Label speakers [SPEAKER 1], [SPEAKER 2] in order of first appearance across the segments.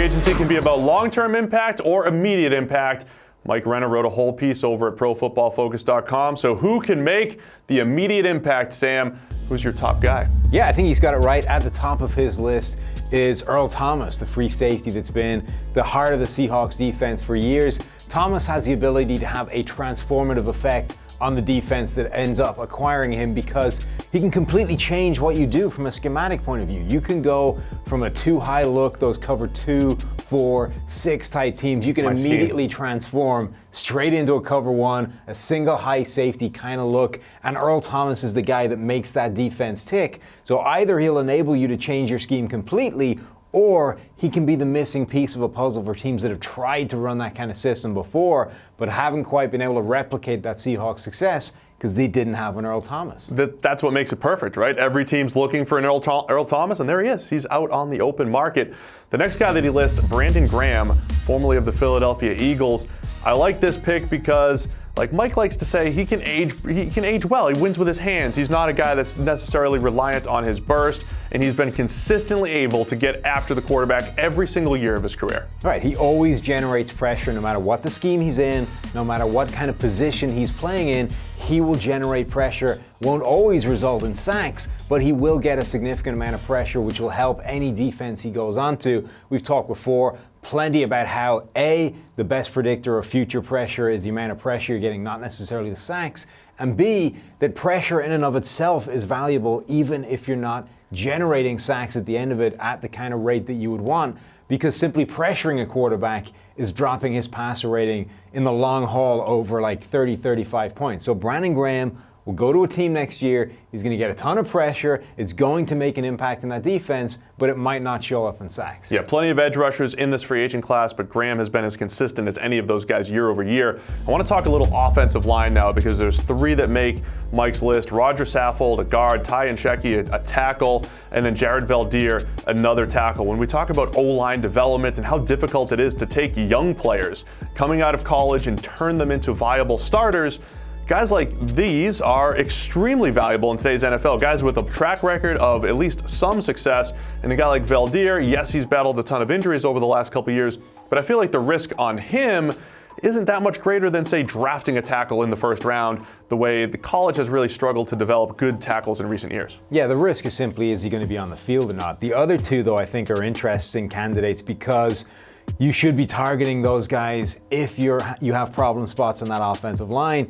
[SPEAKER 1] agency can be about long-term impact or immediate impact. Mike Renner wrote a whole piece over at ProFootballFocus.com. So who can make the immediate impact, Sam? Who's your top guy?
[SPEAKER 2] Yeah, I think he's got it right. At the top of his list is Earl Thomas, the free safety that's been the heart of the Seahawks defense for years. Thomas has the ability to have a transformative effect on the defense that ends up acquiring him because he can completely change what you do from a schematic point of view. You can go from a two-high look, those cover 2, 4, 6 type teams. You can immediately transform straight into a cover 1, a single high safety kind of look, and Earl Thomas is the guy that makes that defense tick. So either he'll enable you to change your scheme completely, or he can be the missing piece of a puzzle for teams that have tried to run that kind of system before, but haven't quite been able to replicate that Seahawks success because they didn't have an Earl Thomas.
[SPEAKER 1] That's what makes it perfect, right? Every team's looking for an Earl Thomas, and there he is. He's out on the open market. The next guy that he lists, Brandon Graham, formerly of the Philadelphia Eagles. I like this pick because, like Mike likes to say, he can age well. He wins with his hands. He's not a guy that's necessarily reliant on his burst, and he's been consistently able to get after the quarterback every single year of his career.
[SPEAKER 2] Right, he always generates pressure no matter what the scheme he's in, no matter what kind of position he's playing in. He will generate pressure, won't always result in sacks, but he will get a significant amount of pressure, which will help any defense he goes onto. We've talked before plenty about how A, the best predictor of future pressure is the amount of pressure you're getting, not necessarily the sacks, and B, that pressure in and of itself is valuable even if you're not generating sacks at the end of it at the kind of rate that you would want, because simply pressuring a quarterback is dropping his passer rating in the long haul over like 30, 35 points. So Brandon Graham will go to a team next year. He's going to get a ton of pressure. It's going to make an impact in that defense, but it might not show up in sacks.
[SPEAKER 1] Yeah, plenty of edge rushers in this free agent class, but Graham has been as consistent as any of those guys year over year. I want to talk a little offensive line now because there's 3 that make Mike's list. Roger Saffold, a guard, Ty Nsekhe, a tackle, and then Jared Veldheer, another tackle. When we talk about O-line development and how difficult it is to take young players coming out of college and turn them into viable starters, guys like these are extremely valuable in today's NFL. Guys with a track record of at least some success. And a guy like Veldheer, yes, he's battled a ton of injuries over the last couple of years, but I feel like the risk on him isn't that much greater than, say, drafting a tackle in the first round, the way the college has really struggled to develop good tackles in recent years.
[SPEAKER 2] Yeah, the risk is simply, is he going to be on the field or not? The other 2, though, I think are interesting candidates because you should be targeting those guys if you have problem spots on that offensive line,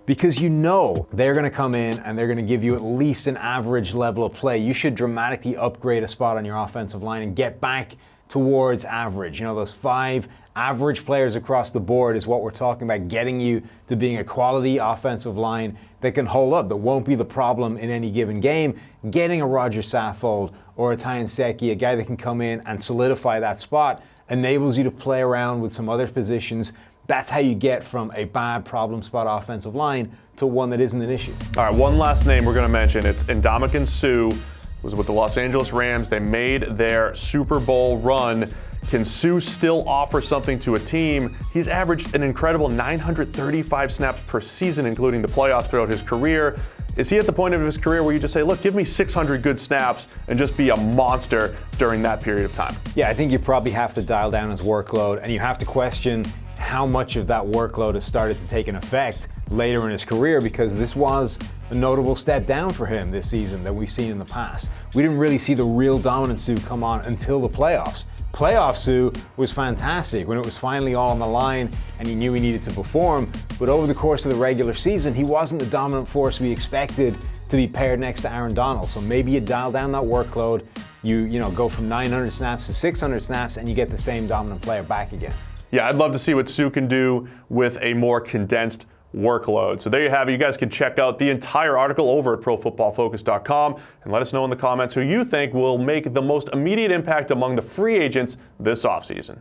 [SPEAKER 2] because you know they're going to come in and they're going to give you at least an average level of play. You should dramatically upgrade a spot on your offensive line and get back towards average. You know, those 5 average players across the board is what we're talking about, getting you to being a quality offensive line that can hold up, that won't be the problem in any given game. Getting a Roger Saffold or a Ty Nsekhe, a guy that can come in and solidify that spot, enables you to play around with some other positions. That's how you get from a bad problem spot offensive line to one that isn't an issue.
[SPEAKER 1] All right, one last name we're going to mention. It's Ndamukong Suh. Was with the Los Angeles Rams. They made their Super Bowl run. Can Suh still offer something to a team? He's averaged an incredible 935 snaps per season, including the playoffs throughout his career. Is he at the point of his career where you just say, look, give me 600 good snaps and just be a monster during that period of time?
[SPEAKER 2] Yeah, I think you probably have to dial down his workload, and you have to question how much of that workload has started to take an effect later in his career, because this was a notable step down for him this season that we've seen in the past. We didn't really see the real dominant Suh come on until the playoffs. Playoff Suh was fantastic when it was finally all on the line and he knew he needed to perform, but over the course of the regular season, he wasn't the dominant force we expected to be paired next to Aaron Donald. So maybe you dial down that workload, you go from 900 snaps to 600 snaps, and you get the same dominant player back again.
[SPEAKER 1] Yeah, I'd love to see what Suh can do with a more condensed workload. So there you have it. You guys can check out the entire article over at ProFootballFocus.com and let us know in the comments who you think will make the most immediate impact among the free agents this offseason.